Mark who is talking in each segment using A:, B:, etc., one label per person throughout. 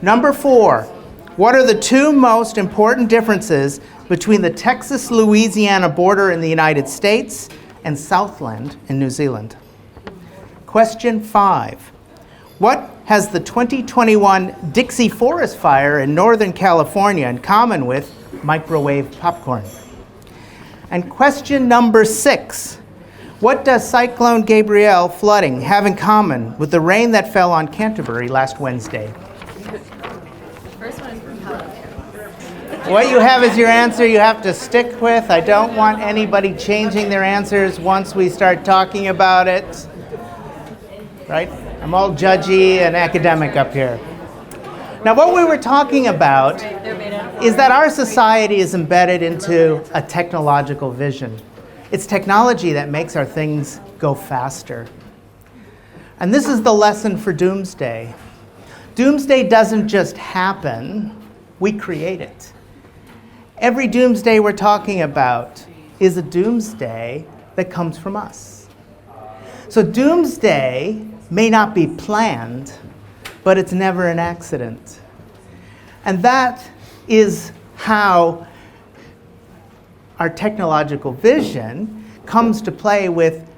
A: Number 4, what are the two most important differences between the Texas-Louisiana border in the United States and Southland in New Zealand? Question 5, what has the 2021 Dixie Forest Fire in Northern California in common with microwave popcorn? And question number 6, what does Cyclone Gabrielle flooding have in common with the rain that fell on Canterbury last Wednesday?
B: First one is Republican.
A: What you have is your answer you have to stick with. I don't want anybody changing their answers once we start talking about it. Right? I'm all judgy and academic up here. Now, what we were talking about is that our society is embedded into a technological vision. It's technology that makes our things go faster. And this is the lesson for Doomsday. Doomsday doesn't just happen, we create it. Every doomsday we're talking about is a doomsday that comes from us. So doomsday may not be planned, but it's never an accident. And that is how our technological vision comes to play with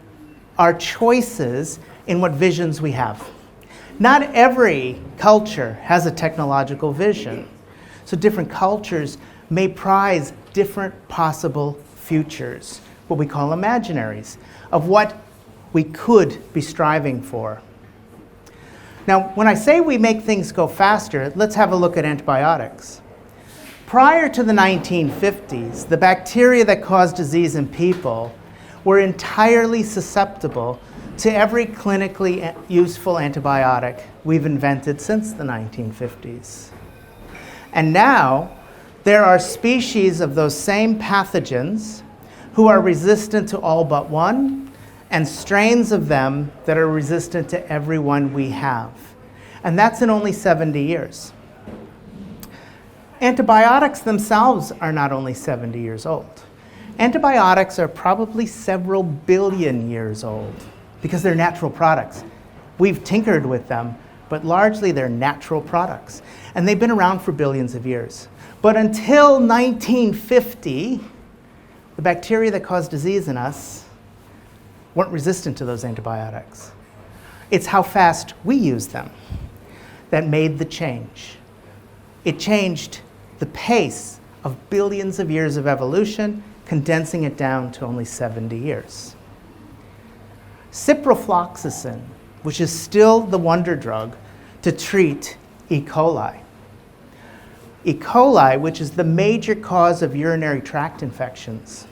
A: our choices in what visions we have. Not every culture has a technological vision. So different cultures may prize different possible futures, what we call imaginaries, of what we could be striving for. Now, when I say we make things go faster, let's have a look at antibiotics. Prior to the 1950s, the bacteria that cause disease in people were entirely susceptible to every clinically useful antibiotic we've invented since the 1950s. And now, there are species of those same pathogens who are resistant to all but one, and strains of them that are resistant to every one we have. And that's in only 70 years. Antibiotics themselves are not only 70 years old. Antibiotics are probably several billion years old because they're natural products. We've tinkered with them, but largely they're natural products. And they've been around for billions of years. But until 1950, the bacteria that cause disease in us weren't resistant to those antibiotics. It's how fast we use them that made the change. It changed the pace of billions of years of evolution, condensing it down to only 70 years. Ciprofloxacin, which is still the wonder drug to treat E. coli. E. coli, which is the major cause of urinary tract infections,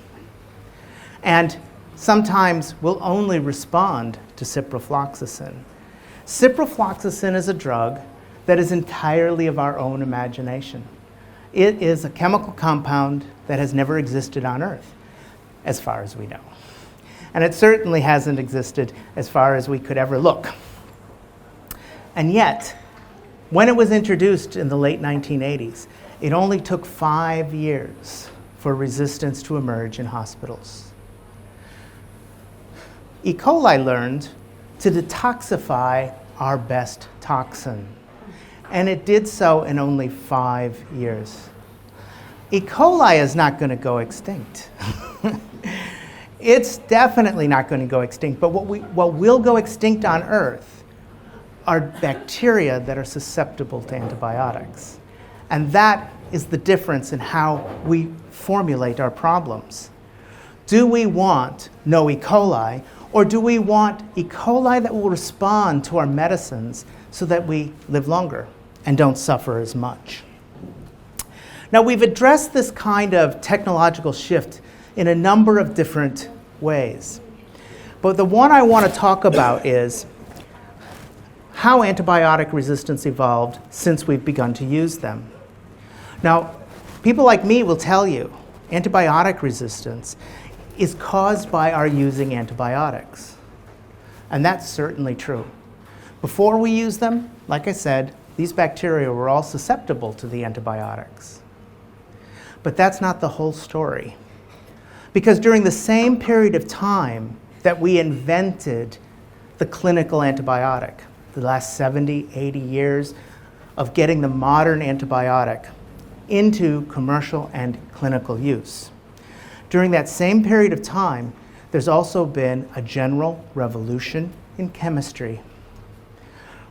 A: and sometimes will only respond to ciprofloxacin. Ciprofloxacin is a drug that is entirely of our own imagination. It is a chemical compound that has never existed on Earth, as far as we know. And it certainly hasn't existed as far as we could ever look. And yet, when it was introduced in the late 1980s, it only took 5 years for resistance to emerge in hospitals. E. coli learned to detoxify our best toxin, and it did so in only 5 years. E. coli is not going to go extinct. It's definitely not going to go extinct, but what will go extinct on Earth are bacteria that are susceptible to antibiotics. And that is the difference in how we formulate our problems. Do we want no E. coli, or do we want E. coli that will respond to our medicines so that we live longer and don't suffer as much? Now, we've addressed this kind of technological shift in a number of different ways. But the one I want to talk about is how antibiotic resistance evolved since we've begun to use them. Now, people like me will tell you antibiotic resistance is caused by our using antibiotics. And that's certainly true. Before we use them, like I said, these bacteria were all susceptible to the antibiotics. But that's not the whole story. Because during the same period of time that we invented the clinical antibiotic, the last 70, 80 years of getting the modern antibiotic into commercial and clinical use. During that same period of time, there's also been a general revolution in chemistry.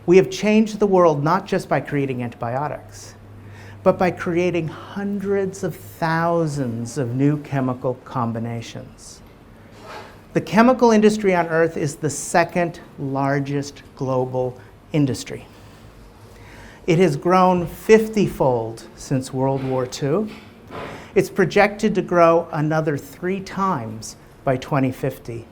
A: We have changed the world not just by creating antibiotics, but by creating hundreds of thousands of new chemical combinations. The chemical industry on Earth is the second largest global industry. It has grown 50-fold since World War II. It's projected to grow another 3 times by 2050.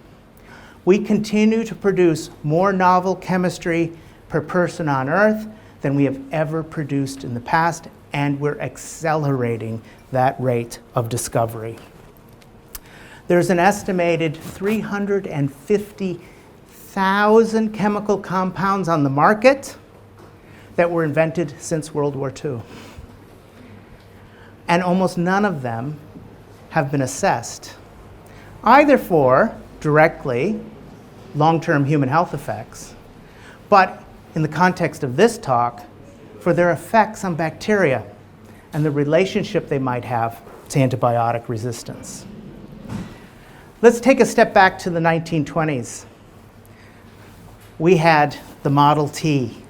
A: We continue to produce more novel chemistry per person on Earth than we have ever produced in the past, and we're accelerating that rate of discovery. There's an estimated 350,000 chemical compounds on the market that were invented since World War II. And almost none of them have been assessed, either for directly long-term human health effects, but in the context of this talk, for their effects on bacteria and the relationship they might have to antibiotic resistance. Let's take a step back to the 1920s. We had the Model T.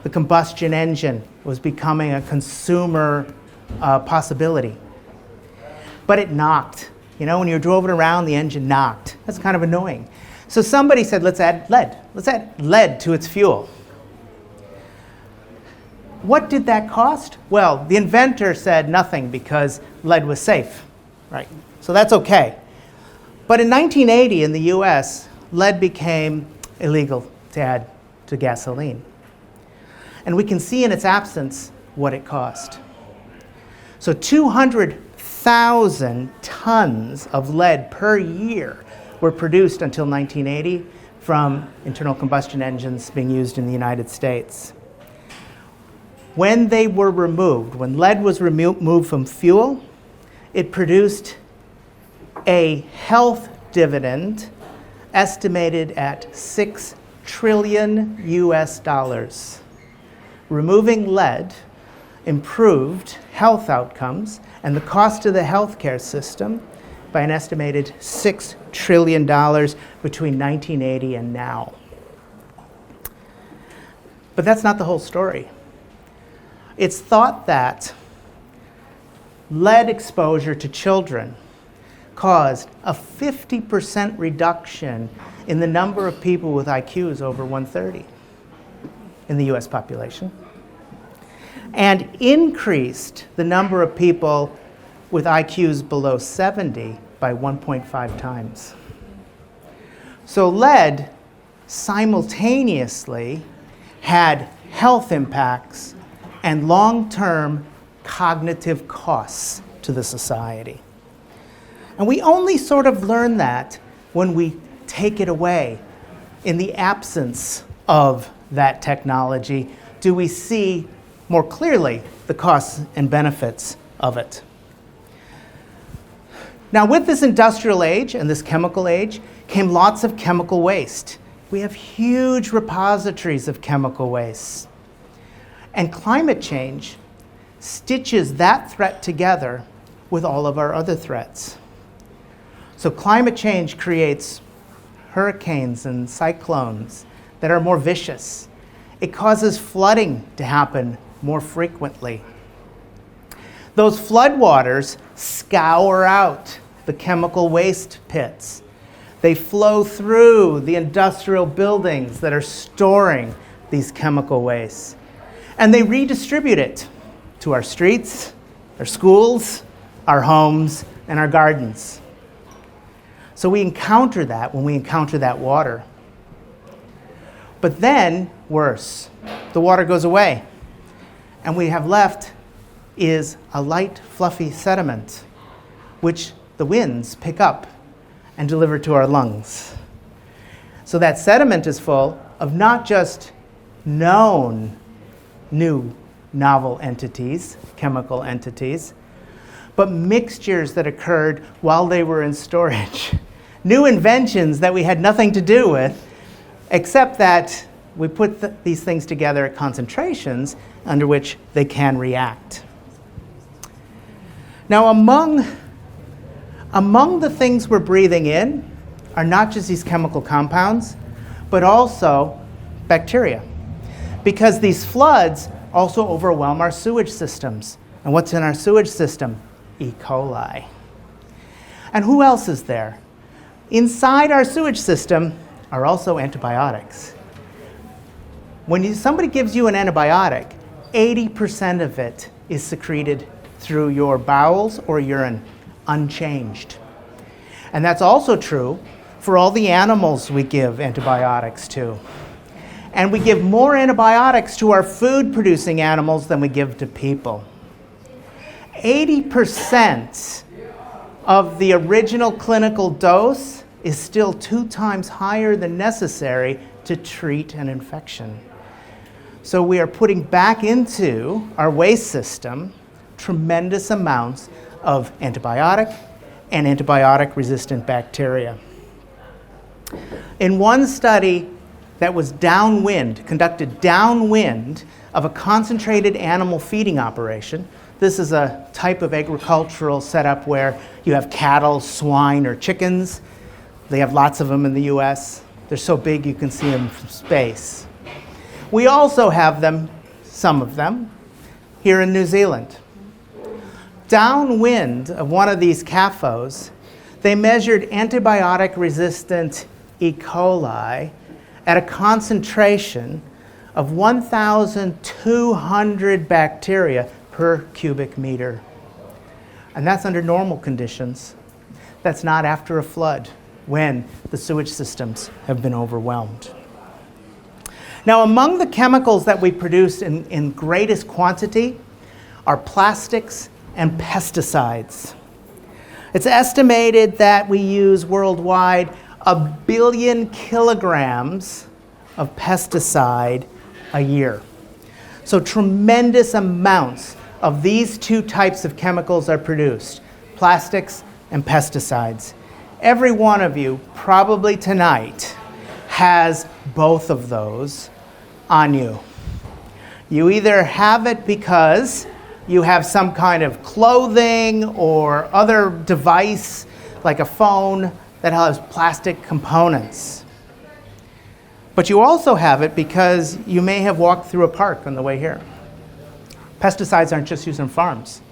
A: The combustion engine was becoming a consumer possibility. But it knocked. You know, when you drove it around, the engine knocked. That's kind of annoying. So somebody said, let's add lead. Let's add lead to its fuel. What did that cost? Well, the inventor said nothing because lead was safe, right? So that's okay. But in 1980 in the US, lead became illegal to add to gasoline. And we can see in its absence what it cost. So 200,000 tons of lead per year were produced until 1980 from internal combustion engines being used in the United States. When they were removed, when lead was removed from fuel, it produced a health dividend estimated at $6 trillion US. Removing lead improved health outcomes and the cost of the healthcare system by an estimated $6 trillion between 1980 and now. But that's not the whole story. It's thought that lead exposure to children caused a 50% reduction in the number of people with IQs over 130 in the US population, and increased the number of people with IQs below 70 by 1.5 times. So lead simultaneously had health impacts and long-term cognitive costs to the society. And we only sort of learn that when we take it away. In the absence of that technology, do we see more clearly the costs and benefits of it. Now, with this industrial age and this chemical age came lots of chemical waste. We have huge repositories of chemical waste. And climate change stitches that threat together with all of our other threats. So climate change creates hurricanes and cyclones that are more vicious. It causes flooding to happen more frequently. Those floodwaters scour out the chemical waste pits. They flow through the industrial buildings that are storing these chemical wastes. And they redistribute it to our streets, our schools, our homes, and our gardens. So we encounter that when we encounter that water. But then, worse, the water goes away. And what we have left is a light, fluffy sediment, which the winds pick up and deliver to our lungs. So that sediment is full of not just known new novel entities, chemical entities, but mixtures that occurred while they were in storage. New inventions that we had nothing to do with, except that we put these things together at concentrations under which they can react. Now, among the things we're breathing in are not just these chemical compounds, but also bacteria. Because these floods also overwhelm our sewage systems. And what's in our sewage system? E. coli. And who else is there? Inside our sewage system are also antibiotics. When somebody gives you an antibiotic, 80% of it is secreted through your bowels or urine, unchanged. And that's also true for all the animals we give antibiotics to. And we give more antibiotics to our food-producing animals than we give to people. 80% of the original clinical dose is still 2 times higher than necessary to treat an infection. So we are putting back into our waste system tremendous amounts of antibiotic and antibiotic-resistant bacteria. In one study that was conducted downwind of a concentrated animal feeding operation, this is a type of agricultural setup where you have cattle, swine, or chickens. They have lots of them in the US. They're so big you can see them from space. We also have them, some of them, here in New Zealand. Downwind of one of these CAFOs, they measured antibiotic-resistant E. coli at a concentration of 1,200 bacteria per cubic meter. And that's under normal conditions. That's not after a flood, when the sewage systems have been overwhelmed. Now, among the chemicals that we produce in greatest quantity are plastics and pesticides. It's estimated that we use worldwide 1 billion kilograms of pesticide a year. So tremendous amounts of these 2 types of chemicals are produced, plastics and pesticides. Every one of you probably tonight has both of those on you. You either have it because you have some kind of clothing or other device like a phone that has plastic components. But you also have it because you may have walked through a park on the way here. Pesticides aren't just used on farms.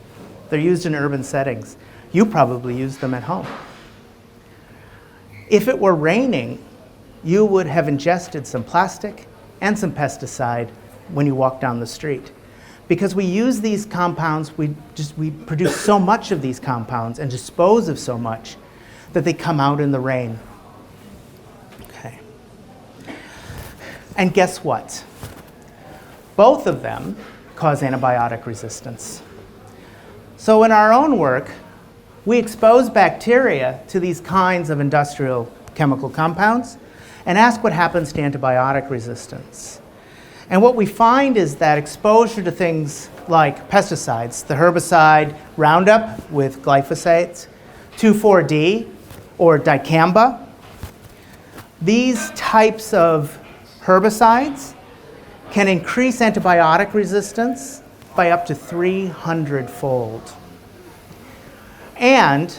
A: They're used in urban settings. You probably use them at home. If it were raining, you would have ingested some plastic and some pesticide when you walk down the street. Because we use these compounds, we produce so much of these compounds and dispose of so much that they come out in the rain. Okay. And guess what? Both of them cause antibiotic resistance. So in our own work, we expose bacteria to these kinds of industrial chemical compounds and ask what happens to antibiotic resistance. And what we find is that exposure to things like pesticides, the herbicide Roundup with glyphosate, 2,4-D or dicamba, these types of herbicides can increase antibiotic resistance by up to 300-fold. And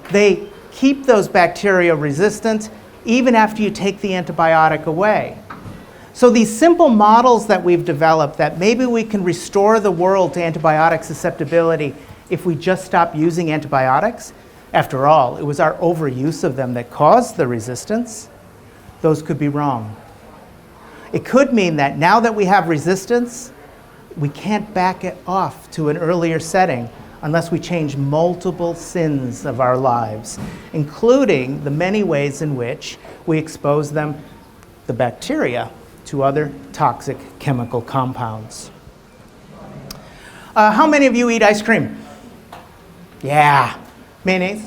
A: they keep those bacteria resistant even after you take the antibiotic away. So these simple models that we've developed that maybe we can restore the world to antibiotic susceptibility if we just stop using antibiotics. After all, it was our overuse of them that caused the resistance. Those could be wrong. It could mean that now that we have resistance, we can't back it off to an earlier setting unless we change multiple sins of our lives, including the many ways in which we expose them, the bacteria, to other toxic chemical compounds. How many of you eat ice cream? Yeah. Mayonnaise?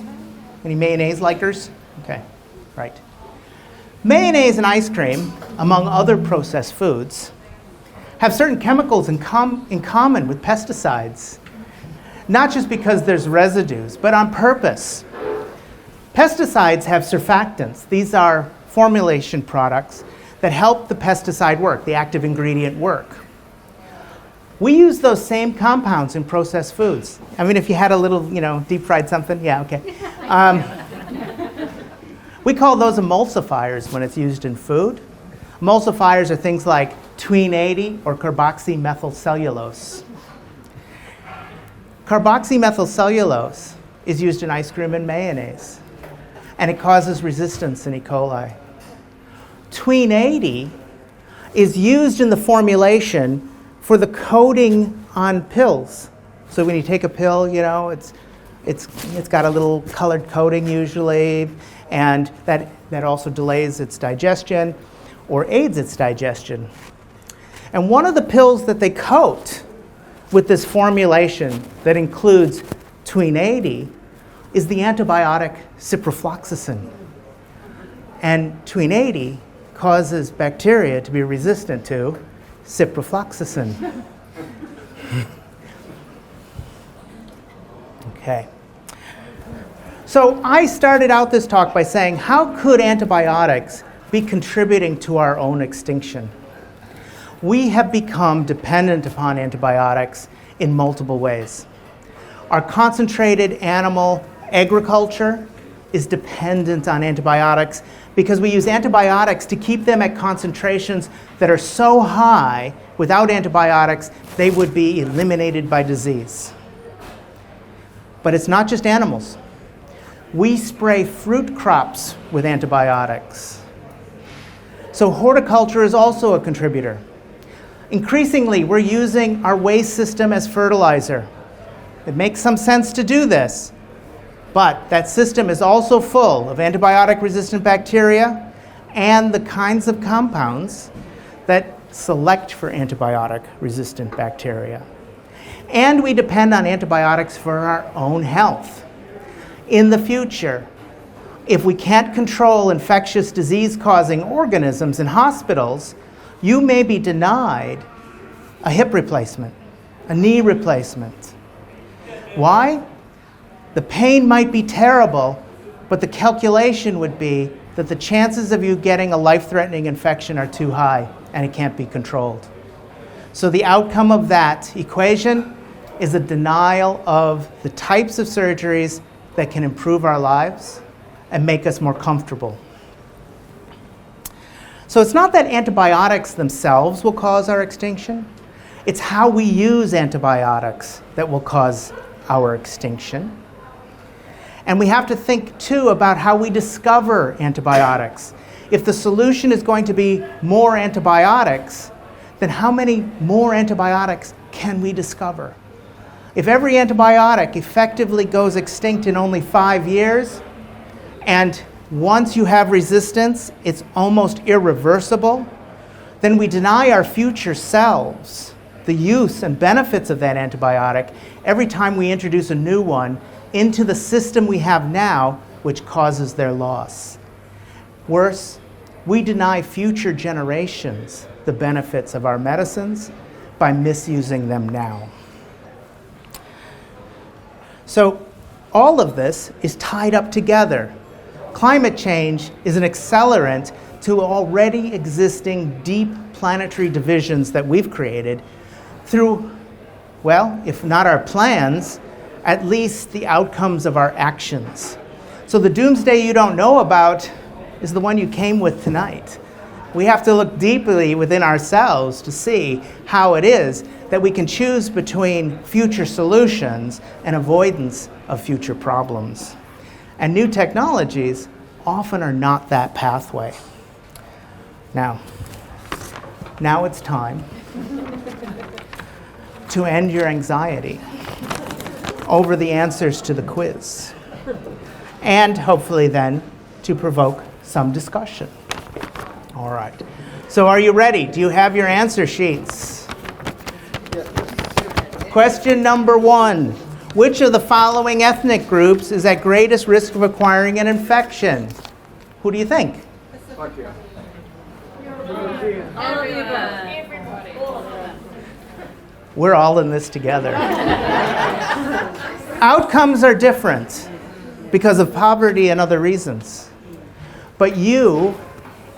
A: Any mayonnaise likers? Okay, right. Mayonnaise and ice cream, among other processed foods, have certain chemicals in common with pesticides. Not just because there's residues, but on purpose. Pesticides have surfactants. These are formulation products that help the pesticide work, the active ingredient work. We use those same compounds in processed foods. I mean, if you had a little, deep fried something, yeah, okay. We call those emulsifiers when it's used in food. Emulsifiers are things like tween-80 or carboxymethylcellulose. Carboxymethylcellulose is used in ice cream and mayonnaise, and it causes resistance in E. coli. Tween-80 is used in the formulation for the coating on pills. So when you take a pill, it's got a little colored coating usually, and that also delays its digestion or aids its digestion. And one of the pills that they coat with this formulation that includes tween-80 is the antibiotic ciprofloxacin. And tween-80 causes bacteria to be resistant to ciprofloxacin. Okay. So I started out this talk by saying, how could antibiotics be contributing to our own extinction? We have become dependent upon antibiotics in multiple ways. Our concentrated animal agriculture is dependent on antibiotics because we use antibiotics to keep them at concentrations that are so high, without antibiotics, they would be eliminated by disease. But it's not just animals. We spray fruit crops with antibiotics. So horticulture is also a contributor. Increasingly, we're using our waste system as fertilizer. It makes some sense to do this, but that system is also full of antibiotic-resistant bacteria and the kinds of compounds that select for antibiotic-resistant bacteria. And we depend on antibiotics for our own health. In the future, if we can't control infectious disease-causing organisms in hospitals, you may be denied a hip replacement, a knee replacement. Why? The pain might be terrible, but the calculation would be that the chances of you getting a life-threatening infection are too high, and it can't be controlled. So the outcome of that equation is a denial of the types of surgeries that can improve our lives and make us more comfortable. So it's not that antibiotics themselves will cause our extinction. It's how we use antibiotics that will cause our extinction. And we have to think, too, about how we discover antibiotics. If the solution is going to be more antibiotics, then how many more antibiotics can we discover? If every antibiotic effectively goes extinct in only 5 years, and once you have resistance, it's almost irreversible, then we deny our future selves the use and benefits of that antibiotic every time we introduce a new one into the system we have now, which causes their loss. Worse, we deny future generations the benefits of our medicines by misusing them now. So all of this is tied up together. Climate change is an accelerant to already existing deep planetary divisions that we've created through, well, if not our plans, at least the outcomes of our actions. So the doomsday you don't know about is the one you came with tonight. We have to look deeply within ourselves to see how it is that we can choose between future solutions and avoidance of future problems. And new technologies often are not that pathway. Now it's time to end your anxiety over the answers to the quiz, and hopefully then to provoke some discussion. All right. So are you ready? Do you have your answer sheets? Question number 1. Which of the following ethnic groups is at greatest risk of acquiring an infection? Who do you think? We're all in this together. Outcomes are different because of poverty and other reasons. But you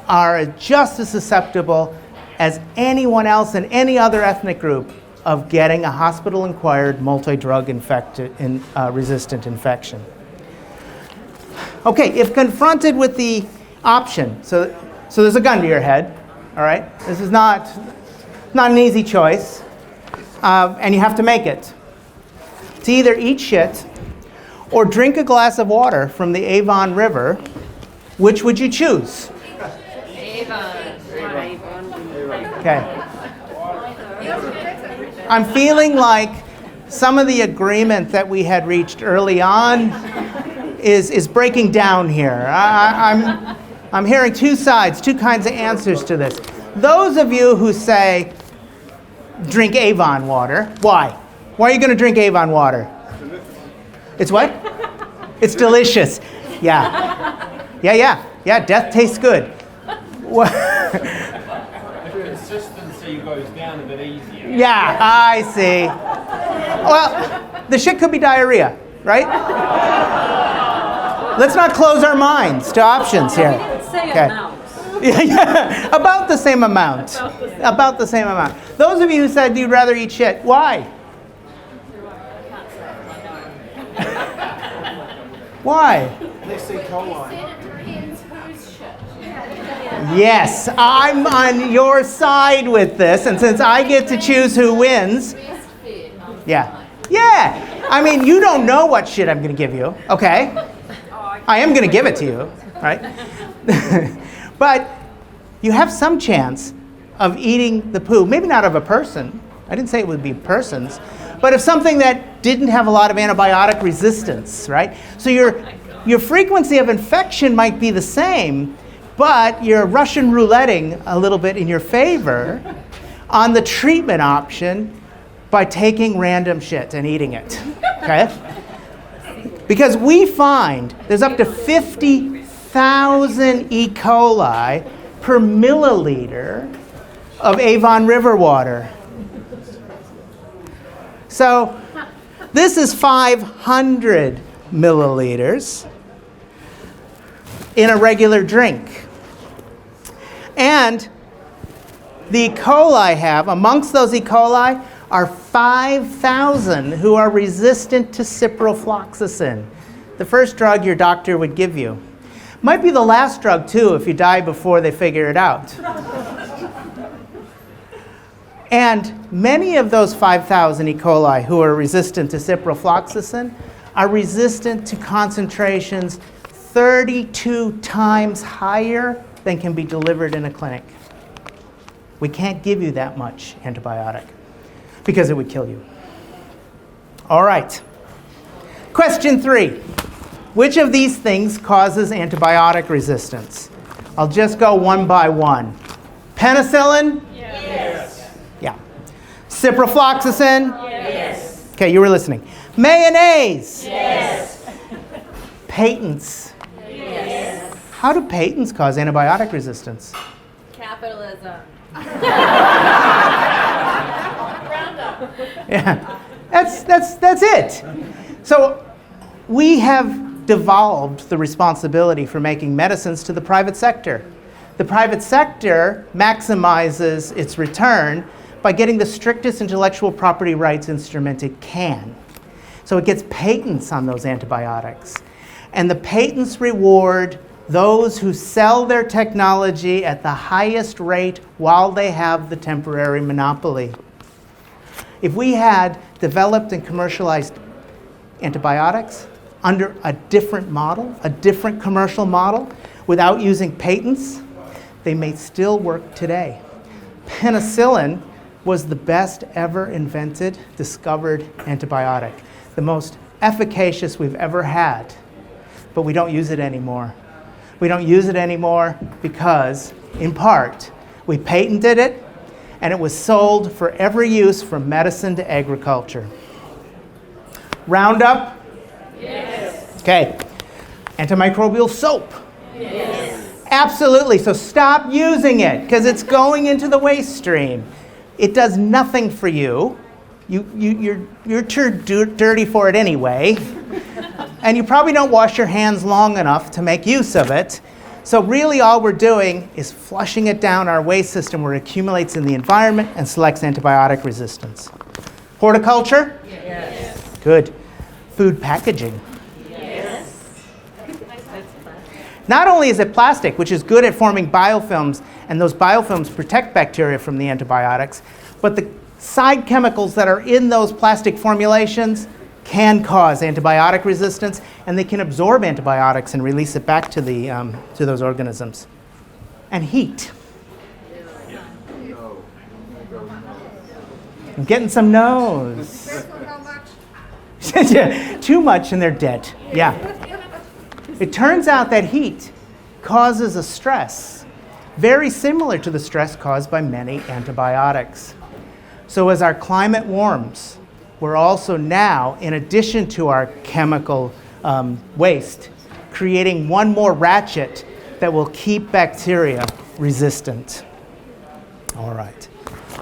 A: are just as susceptible as anyone else in any other ethnic group of getting a hospital-acquired multi-drug resistant infection. Okay, if confronted with the option, so there's a gun to your head, all right? This is not an easy choice, and you have to make it. To either eat shit or drink a glass of water from the Avon River, which would you choose?
B: Avon.
A: Okay. I'm feeling like some of the agreement that we had reached early on is breaking down here. I'm hearing two sides, two kinds of answers to this. Those of you who say, drink Avon water, why? Why are you going to drink Avon water? It's what? It's delicious. Yeah, death tastes good.
C: Consistency goes down a bit easier.
A: Yeah, I see. Well, the shit could be diarrhea, right? Let's not close our minds to options here.
B: We didn't say
A: Okay.
B: amount.
A: Yeah, about the same amount. About the same amount. Those of you who said you'd rather eat shit, why? Why?
C: They say coli.
A: Yes, I'm on your side with this, and since I get to choose who wins, yeah. I mean, you don't know what shit I'm going to give you, okay? I am going to give it to you, right? But you have some chance of eating the poo, maybe not of a person. I didn't say it would be persons, but of something that didn't have a lot of antibiotic resistance, right? So your frequency of infection might be the same, but you're Russian rouletting a little bit in your favor on the treatment option by taking random shit and eating it, okay? Because we find there's up to 50,000 E. coli per milliliter of Avon River water. So this is 500 milliliters in a regular drink. And the E. coli amongst those E. coli are 5,000 who are resistant to ciprofloxacin, the first drug your doctor would give you. Might be the last drug, too, if you die before they figure it out. And many of those 5,000 E. coli who are resistant to ciprofloxacin are resistant to concentrations 32 times higher than can be delivered in a clinic. We can't give you that much antibiotic because it would kill you. All right. Question 3. Which of these things causes antibiotic resistance? I'll just go one by one. Penicillin?
B: Yes.
A: Yeah. Ciprofloxacin?
B: Yes.
A: Okay, you were listening. Mayonnaise?
B: Yes.
A: Patents?
B: Yes.
A: How do patents cause antibiotic resistance?
B: Capitalism.
A: Yeah, that's it. So we have devolved the responsibility for making medicines to the private sector. The private sector maximizes its return by getting the strictest intellectual property rights instrument it can. So it gets patents on those antibiotics. And the patents reward those who sell their technology at the highest rate while they have the temporary monopoly. If we had developed and commercialized antibiotics under a different model, a different commercial model, without using patents, they may still work today. Penicillin was the best ever invented, discovered antibiotic, the most efficacious we've ever had, but we don't use it anymore. We don't use it anymore because, in part, we patented it, and it was sold for every use from medicine to agriculture. Roundup?
B: Yes.
A: Okay. Antimicrobial soap?
B: Yes.
A: Absolutely. So stop using it because it's going into the waste stream. It does nothing for you. You're too dirty for it anyway. And you probably don't wash your hands long enough to make use of it. So really all we're doing is flushing it down our waste system where it accumulates in the environment and selects antibiotic resistance. Horticulture?
B: Yes.
A: Good. Food packaging?
B: Yes.
A: Not only is it plastic, which is good at forming biofilms, and those biofilms protect bacteria from the antibiotics, but the side chemicals that are in those plastic formulations can cause antibiotic resistance, and they can absorb antibiotics and release it back to those organisms. And heat. I'm getting some no's. Yeah, too much and they're dead. Yeah. It turns out that heat causes a stress very similar to the stress caused by many antibiotics. So as our climate warms, we're also now, in addition to our chemical waste, creating one more ratchet that will keep bacteria resistant. All right.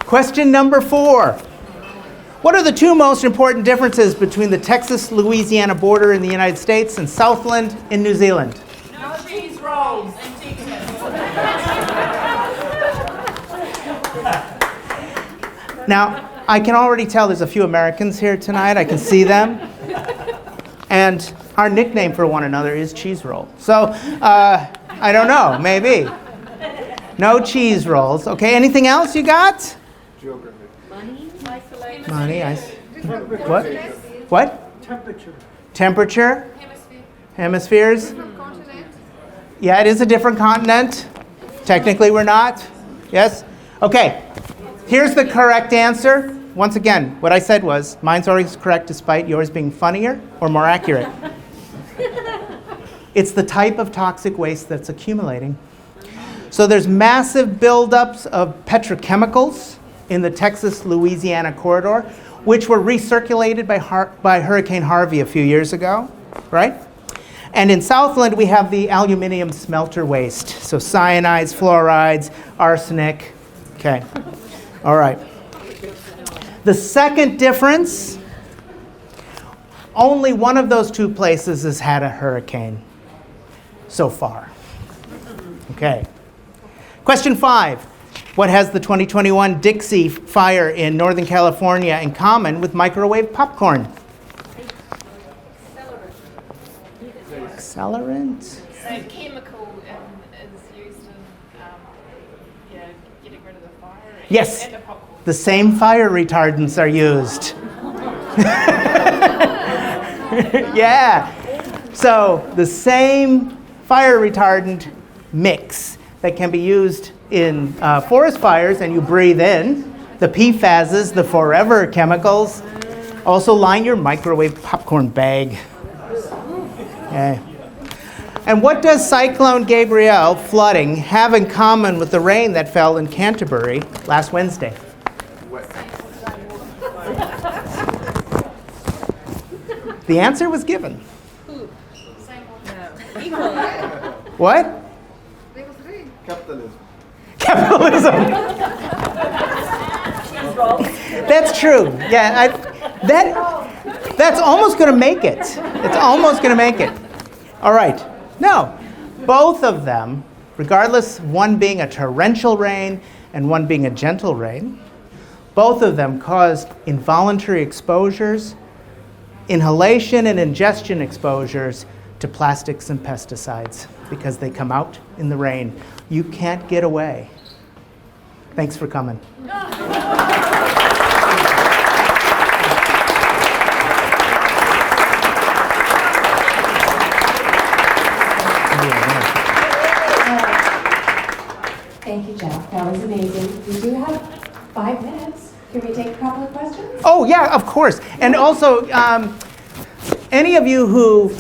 A: Question number 4. What are the two most important differences between the Texas-Louisiana border in the United States and Southland in New Zealand?
B: No cheese rolls in Texas.
A: Now, I can already tell there's a few Americans here tonight. I can see them. And our nickname for one another is cheese roll. So, I don't know, maybe. No cheese rolls. Okay, anything else you got?
B: Money, isolation.
A: Money, what? What? Temperature? Hemispheres? Yeah, it is a different continent. Technically, we're not. Yes? Okay. Here's the correct answer. Once again, what I said was, mine's always correct despite yours being funnier or more accurate. It's the type of toxic waste that's accumulating. So there's massive buildups of petrochemicals in the Texas-Louisiana corridor, which were recirculated by Hurricane Harvey a few years ago, right? And in Southland, we have the aluminum smelter waste. So cyanides, fluorides, arsenic. Okay. All right. The second difference, only one of those two places has had a hurricane so far. Okay. Question 5. What has the 2021 Dixie fire in Northern California in common with microwave popcorn? Accelerant?
D: So chemical is used in getting rid of the fire
A: Yes.
D: and the popcorn.
A: The same fire retardants are used. Yeah. So the same fire retardant mix that can be used in forest fires, and you breathe in the PFASs, the forever chemicals. Also line your microwave popcorn bag. Okay. And what does Cyclone Gabrielle flooding have in common with the rain that fell in Canterbury last Wednesday? The answer was given. What? Capitalism. That's true. Yeah, that's almost going to make it. It's almost going to make it. All right. No, both of them, regardless, one being a torrential rain and one being a gentle rain, both of them caused involuntary exposures, inhalation and ingestion exposures to plastics and pesticides because they come out in the rain. You can't get away. Thanks for coming.
E: Thank you, Jeff. That was amazing. We do have 5 minutes. Can we take a couple of questions?
A: Oh, yeah, of course. And also, any of you who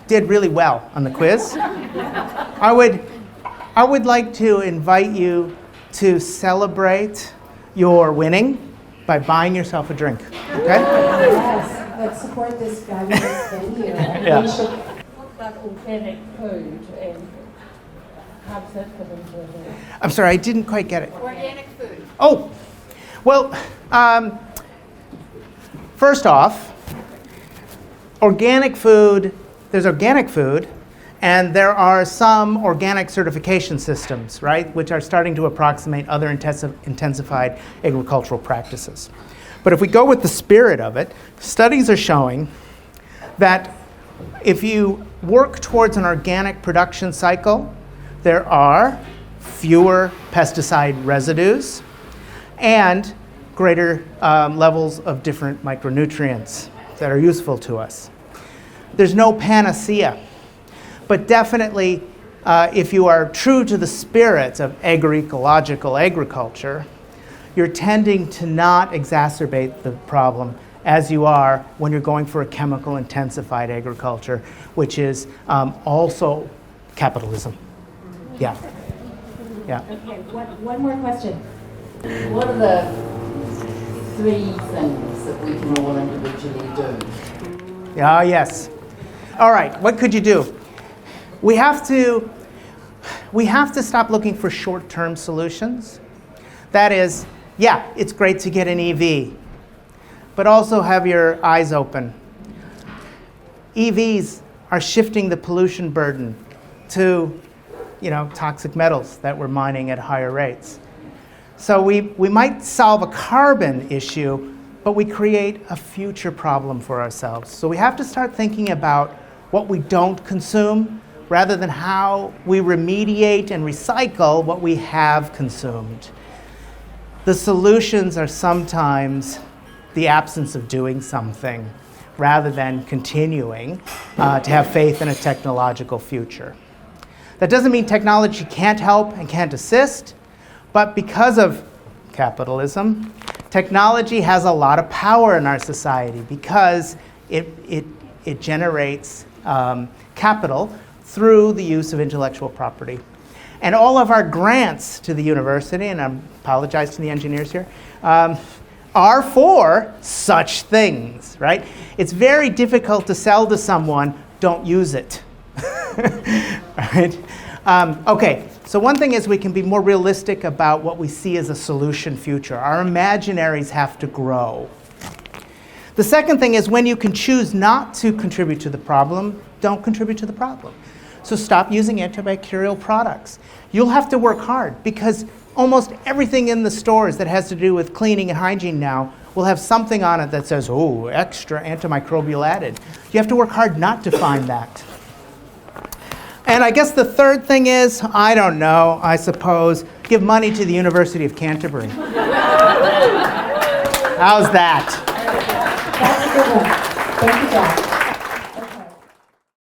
A: did really well on the quiz, I would like to invite you to celebrate your winning by buying yourself a drink. Okay?
E: Yes, let's support this fabulous venue.
A: Yeah.
E: We should
F: Talk about organic food and how does that fit into it?
A: I'm sorry, I didn't quite get it.
B: Organic food.
A: Oh, well, first off, organic food, there's organic food, And there are some organic certification systems, right, which are starting to approximate other intensified agricultural practices. But if we go with the spirit of it, studies are showing that if you work towards an organic production cycle, there are fewer pesticide residues and greater levels of different micronutrients that are useful to us. There's no panacea, but definitely if you are true to the spirit of agroecological agriculture, you're tending to not exacerbate the problem as you are when you're going for a chemical intensified agriculture, which is also capitalism. Yeah. Yeah.
E: Okay, one more question.
G: What are the 3 things that we can all individually do?
A: Ah, yes. All right, what could you do? We have to stop looking for short-term solutions. That is, yeah, it's great to get an EV, but also have your eyes open. EVs are shifting the pollution burden to, toxic metals that we're mining at higher rates. So we might solve a carbon issue, but we create a future problem for ourselves. So we have to start thinking about what we don't consume rather than how we remediate and recycle what we have consumed. The solutions are sometimes the absence of doing something rather than continuing to have faith in a technological future. That doesn't mean technology can't help and can't assist, but because of capitalism, technology has a lot of power in our society because it generates capital through the use of intellectual property. And all of our grants to the university, and I apologize to the engineers here, are for such things, right? It's very difficult to sell to someone, don't use it, right? Okay, so one thing is we can be more realistic about what we see as a solution future. Our imaginaries have to grow. The second thing is when you can choose not to contribute to the problem, don't contribute to the problem. So stop using antibacterial products. You'll have to work hard because almost everything in the stores that has to do with cleaning and hygiene now will have something on it that says, oh, extra antimicrobial added. You have to work hard not to find that. And I guess the third thing is, I don't know, I suppose, give money to the University of Canterbury. How's that?
E: That's a good one. Thank you, Jack.